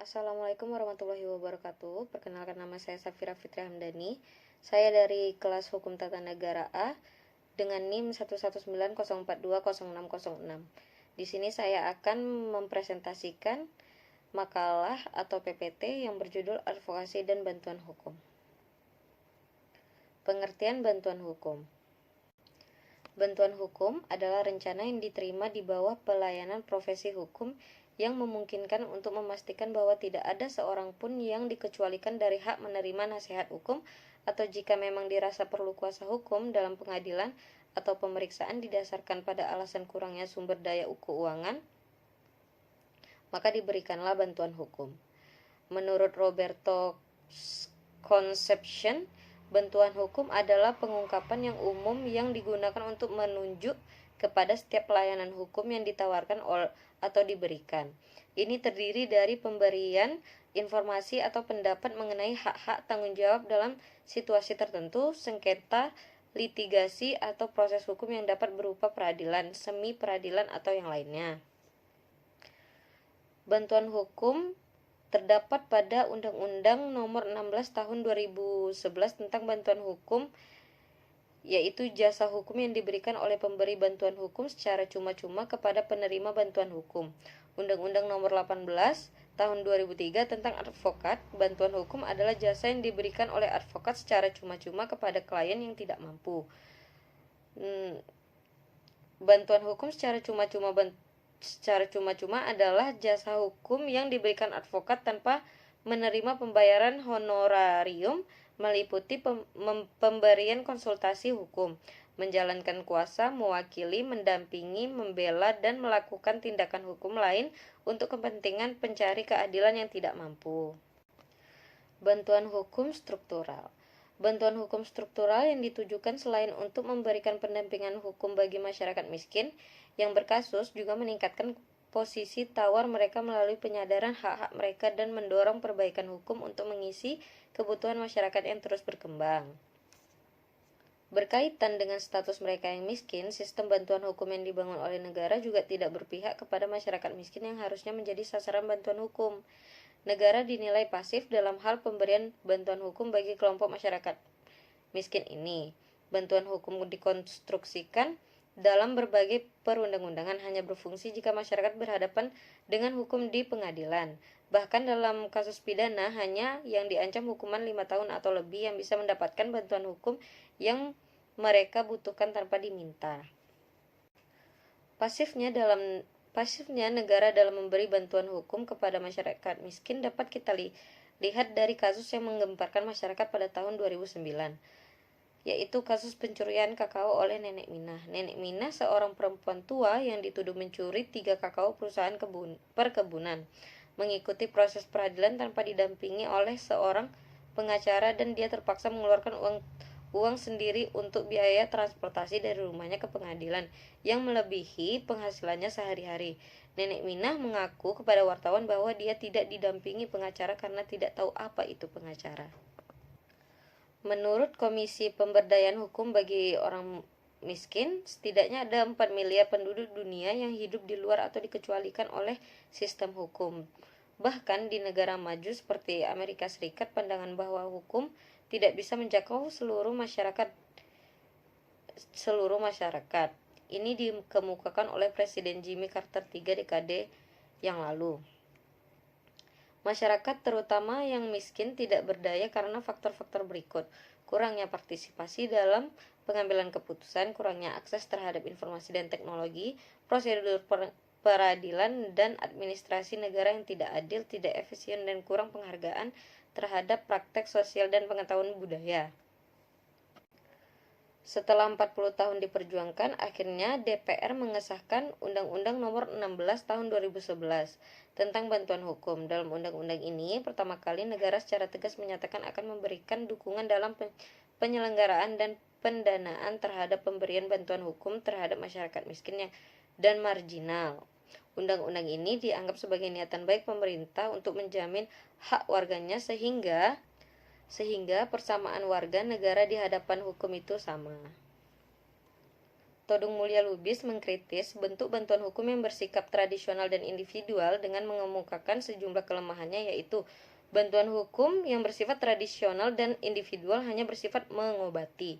Assalamualaikum warahmatullahi wabarakatuh. Perkenalkan, nama saya Safira Fitri Hamdani. Saya dari kelas Hukum Tata Negara A dengan NIM 11904206606. Di sini saya akan mempresentasikan makalah atau PPT yang berjudul Advokasi dan Bantuan Hukum. Pengertian bantuan hukum. Bantuan hukum adalah rencana yang diterima di bawah pelayanan profesi hukum yang memungkinkan untuk memastikan bahwa tidak ada seorang pun yang dikecualikan dari hak menerima nasihat hukum, atau jika memang dirasa perlu kuasa hukum dalam pengadilan atau pemeriksaan didasarkan pada alasan kurangnya sumber daya keuangan, maka diberikanlah bantuan hukum. Menurut Roberto Concepcion, bantuan hukum adalah pengungkapan yang umum yang digunakan untuk menunjuk kepada setiap pelayanan hukum yang ditawarkan atau diberikan. Ini terdiri dari pemberian informasi atau pendapat mengenai hak-hak tanggung jawab dalam situasi tertentu, sengketa, litigasi, atau proses hukum yang dapat berupa peradilan, semi peradilan, atau yang lainnya. Bantuan hukum terdapat pada Undang-Undang Nomor 16 Tahun 2011 tentang bantuan hukum, yaitu jasa hukum yang diberikan oleh pemberi bantuan hukum secara cuma-cuma kepada penerima bantuan hukum. Undang-Undang Nomor 18 Tahun 2003 tentang advokat, bantuan hukum adalah jasa yang diberikan oleh advokat secara cuma-cuma kepada klien yang tidak mampu. Bantuan hukum secara cuma-cuma adalah jasa hukum yang diberikan advokat tanpa menerima pembayaran honorarium, meliputi pemberian konsultasi hukum, menjalankan kuasa, mewakili, mendampingi, membela, dan melakukan tindakan hukum lain untuk kepentingan pencari keadilan yang tidak mampu. Bantuan hukum struktural. Bantuan hukum struktural yang ditujukan selain untuk memberikan pendampingan hukum bagi masyarakat miskin yang berkasus, juga meningkatkan posisi tawar mereka melalui penyadaran hak-hak mereka dan mendorong perbaikan hukum untuk mengisi kebutuhan masyarakat yang terus berkembang. Berkaitan dengan status mereka yang miskin, sistem bantuan hukum yang dibangun oleh negara juga tidak berpihak kepada masyarakat miskin yang harusnya menjadi sasaran bantuan hukum. Negara dinilai pasif dalam hal pemberian bantuan hukum bagi kelompok masyarakat miskin ini. Bantuan hukum dikonstruksikan dalam berbagai perundang-undangan hanya berfungsi jika masyarakat berhadapan dengan hukum di pengadilan. Bahkan dalam kasus pidana, hanya yang diancam hukuman 5 tahun atau lebih yang bisa mendapatkan bantuan hukum yang mereka butuhkan tanpa diminta. Pasifnya negara dalam memberi bantuan hukum kepada masyarakat miskin dapat kita lihat dari kasus yang menggemparkan masyarakat pada tahun 2009, yaitu kasus pencurian kakao oleh Nenek Minah. Nenek Minah seorang perempuan tua yang dituduh mencuri 3 kakao perusahaan perkebunan, mengikuti proses peradilan tanpa didampingi oleh seorang pengacara, dan dia terpaksa mengeluarkan uang sendiri untuk biaya transportasi dari rumahnya ke pengadilan yang melebihi penghasilannya sehari-hari. Nenek Minah mengaku kepada wartawan bahwa dia tidak didampingi pengacara karena tidak tahu apa itu pengacara. Menurut Komisi Pemberdayaan Hukum bagi Orang Miskin, setidaknya ada 4 miliar penduduk dunia yang hidup di luar atau dikecualikan oleh sistem hukum. Bahkan di negara maju seperti Amerika Serikat, pandangan bahwa hukum tidak bisa menjangkau seluruh masyarakat. Ini dikemukakan oleh Presiden Jimmy Carter 3 dekade yang lalu. Masyarakat, terutama yang miskin, tidak berdaya karena faktor-faktor berikut: kurangnya partisipasi dalam pengambilan keputusan, kurangnya akses terhadap informasi dan teknologi, prosedur peradilan dan administrasi negara yang tidak adil, tidak efisien, dan kurang penghargaan terhadap praktek sosial dan pengetahuan budaya. Setelah 40 tahun diperjuangkan, akhirnya DPR mengesahkan Undang-Undang Nomor 16 Tahun 2011 tentang bantuan hukum. Dalam undang-undang ini, pertama kali negara secara tegas menyatakan akan memberikan dukungan dalam penyelenggaraan dan pendanaan terhadap pemberian bantuan hukum terhadap masyarakat miskin dan marginal. Undang-undang ini dianggap sebagai niatan baik pemerintah untuk menjamin hak warganya sehingga persamaan warga negara di hadapan hukum itu sama. Todung Mulya Lubis mengkritis bentuk bantuan hukum yang bersikap tradisional dan individual dengan mengemukakan sejumlah kelemahannya, yaitu bantuan hukum yang bersifat tradisional dan individual hanya bersifat mengobati,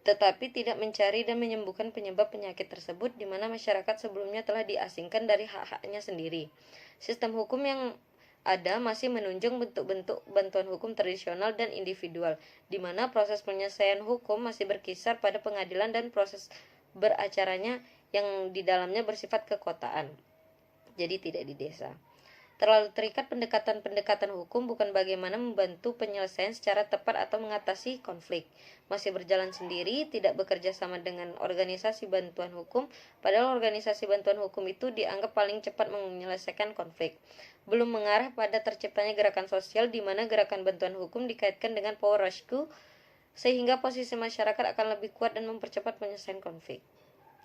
tetapi tidak mencari dan menyembuhkan penyebab penyakit tersebut, di mana masyarakat sebelumnya telah diasingkan dari hak-haknya sendiri. Sistem hukum yang ada masih menunjang bentuk-bentuk bantuan hukum tradisional dan individual, di mana proses penyelesaian hukum masih berkisar pada pengadilan dan proses beracaranya yang di dalamnya bersifat kekotaan, jadi tidak di desa. Terlalu terikat pendekatan-pendekatan hukum bukan bagaimana membantu penyelesaian secara tepat atau mengatasi konflik. Masih berjalan sendiri, tidak bekerja sama dengan organisasi bantuan hukum, padahal organisasi bantuan hukum itu dianggap paling cepat menyelesaikan konflik. Belum mengarah pada terciptanya gerakan sosial di mana gerakan bantuan hukum dikaitkan dengan power rescue, sehingga posisi masyarakat akan lebih kuat dan mempercepat penyelesaian konflik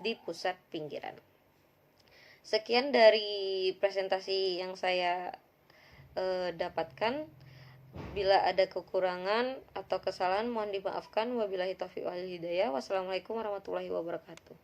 di pusat pinggiran. Sekian dari presentasi yang saya dapatkan. Bila ada kekurangan atau kesalahan mohon dimaafkan. Wabillahi taufiq wal hidayah. Wassalamualaikum warahmatullahi wabarakatuh.